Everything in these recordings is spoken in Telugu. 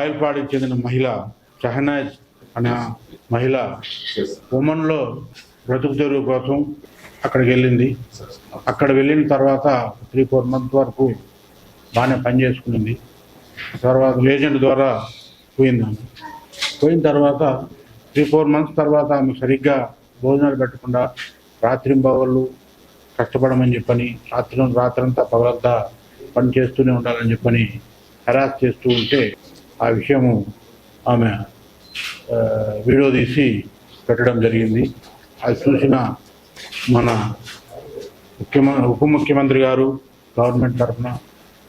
రాయలపాడికి చెందిన మహిళ షహనాజ్ అనే మహిళ ఉమన్లో బ్రతుకు తెరువు కోసం అక్కడికి వెళ్ళింది. అక్కడ వెళ్ళిన తర్వాత 3-4 మంత్స్ వరకు బాగానే పనిచేసుకునింది. తర్వాత ఏజెంట్ ద్వారా పోయిన తర్వాత 3-4 మంత్స్ తర్వాత ఆమె సరిగ్గా భోజనాలు పెట్టకుండా రాత్రింబవళ్ళు కష్టపడమని చెప్పని రాత్రంతా పగలంతా పని చేస్తూనే ఉండాలని చెప్పని హెరాస్ చేస్తూ ఉంటే ఆ విషయము ఆమె వీడియో తీసి పెట్టడం జరిగింది. అది చూసిన మన ఉప ముఖ్యమంత్రి గారు గవర్నమెంట్ తరఫున,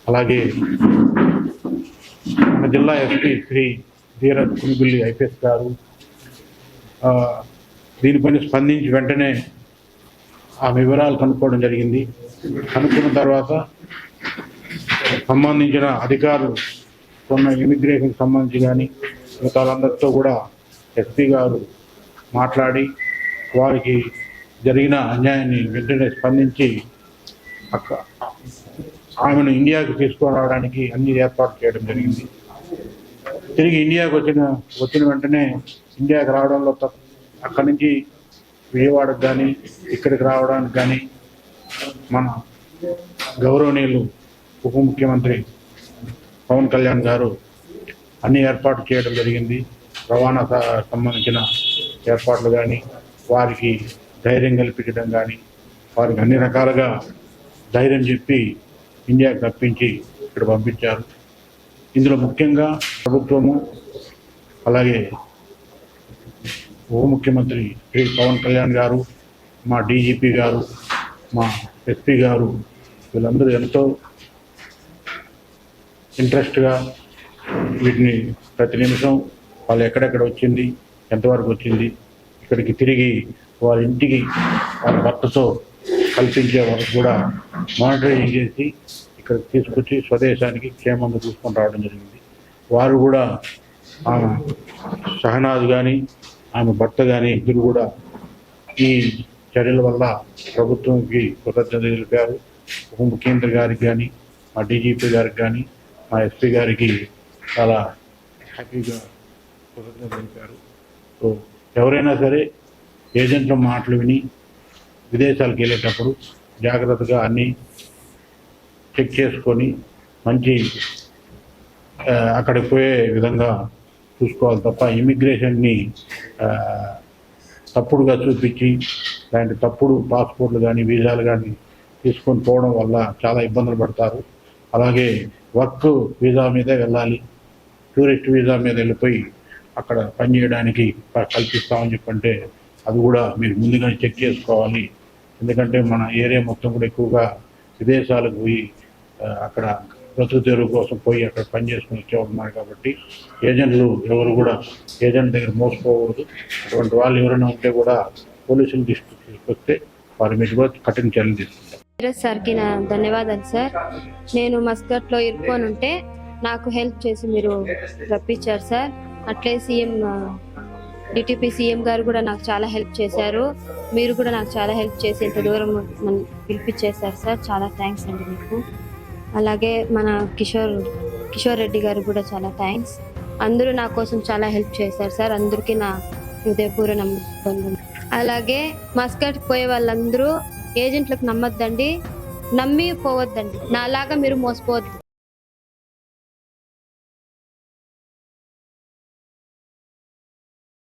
అలాగే మన జిల్లా ఎస్పీ శ్రీ ధీరజ్ కునిబిల్లి ఐపీఎస్ గారు దీనిపైన స్పందించి వెంటనే ఆ వివరాలు కనుక్కోవడం జరిగింది. కనుక్కున్న తర్వాత సంబంధించిన అధికారులు కొన్న ఇమిగ్రేషన్ సంబంధించి కానీ మిగతా వాళ్ళందరితో కూడా ఎస్పీ గారు మాట్లాడి వారికి జరిగిన అన్యాయాన్ని వెంటనే స్పందించి ఆమెను ఇండియాకు తీసుకురావడానికి అన్ని ఏర్పాటు చేయడం జరిగింది. తిరిగి ఇండియాకు వచ్చిన వెంటనే ఇండియాకు రావడంలో అక్కడి నుంచి విజయవాడకు కానీ ఇక్కడికి రావడానికి కానీ మన గౌరవనీయులు ఉప ముఖ్యమంత్రి పవన్ కళ్యాణ్ గారు అన్ని ఏర్పాట్లు చేయడం జరిగింది. రవాణా సంబంధించిన ఏర్పాట్లు కానీ, వారికి ధైర్యం కల్పించడం కానీ, వారికి అన్ని రకాలుగా ధైర్యం చెప్పి ఇండియాకి తప్పించి ఇక్కడ పంపించారు. ఇందులో ముఖ్యంగా ప్రభుత్వము, అలాగే ఉప ముఖ్యమంత్రి శ్రీ పవన్ కళ్యాణ్ గారు, మా డీజీపీ గారు, మా ఎస్పీ గారు, వీళ్ళందరూ ఎంతో ఇంట్రెస్ట్గా వీటిని ప్రతి నిమిషం వాళ్ళు ఎక్కడెక్కడ వచ్చింది, ఎంతవరకు వచ్చింది, ఇక్కడికి తిరిగి వాళ్ళ ఇంటికి వాళ్ళ భర్తతో కల్పించే వరకు కూడా మానిటరింగ్ చేసి ఇక్కడికి తీసుకొచ్చి స్వదేశానికి క్షేమంగా తీసుకొని రావడం జరిగింది. వారు కూడా ఆమె షహనాజ్ కానీ ఆమె భర్త కానీ ఇద్దరు కూడా ఈ చర్యల వల్ల ప్రభుత్వంకి కృతజ్ఞత తెలిపారు. ఉప ముఖ్యమంత్రి గారికి కానీ, మా డీజీపీ గారికి కానీ, మా ఎస్పీ గారికి చాలా హ్యాపీగా కృతజ్ఞత తెలిపారు. సో ఎవరైనా సరే ఏజెంట్ల మాటలు విని విదేశాలకు వెళ్ళేటప్పుడు జాగ్రత్తగా అన్నీ చెక్ చేసుకొని మంచి అక్కడికి పోయే విధంగా చూసుకోవాలి తప్ప ఇమిగ్రేషన్ని తప్పుడుగా చూపించి అలాంటి తప్పుడు పాస్పోర్ట్లు కానీ వీసాలు కానీ తీసుకొని పోవడం వల్ల చాలా ఇబ్బందులు పడతారు. అలాగే వర్క్ వీసా మీదే వెళ్ళాలి, టూరిస్ట్ వీసా మీద వెళ్ళిపోయి అక్కడ పనిచేయడానికి కల్పిస్తామని చెప్పంటే అది కూడా మీరు ముందుగానే చెక్ చేసుకోవాలి. ఎందుకంటే మన ఏరియా మొత్తం కూడా ఎక్కువగా విదేశాలకు పోయి అక్కడ బ్రతుకు తెరువు కోసం పోయి అక్కడ పనిచేసుకుని వచ్చేవాళ్ళు కాబట్టి ఏజెంట్లు ఎవరు కూడా ఏజెంట్ దగ్గర మోసపోకూడదు. అటువంటి వాళ్ళు ఎవరైనా ఉంటే కూడా పోలీసులు తీసుకొస్తే వారి మీద కూడా కఠిన చర్యలు తీసుకుంటారు. ధీరజ్ సార్కి నా ధన్యవాదాలు సార్. నేను మస్కట్లో ఇరుక్కొని ఉంటే నాకు హెల్ప్ చేసి మీరు రప్పించారు సార్. అట్లే డిటిపి సీఎం గారు కూడా నాకు చాలా హెల్ప్ చేశారు. మీరు కూడా నాకు చాలా హెల్ప్ చేసి ఇంత దూరం పిలిపించేశారు సార్. చాలా థ్యాంక్స్ అండి మీకు. అలాగే మన కిషోర్ రెడ్డి గారు కూడా చాలా థ్యాంక్స్. అందరూ నా కోసం చాలా హెల్ప్ చేశారు సార్. అందరికీ నా హృదయపూర్వక బంధం. అలాగే మస్కట్కి పోయే వాళ్ళందరూ ఏజెంట్లకు నమ్మొద్దండి, నమ్మి పోవద్దండి. నాలాగా మీరు మోసపోవద్దు.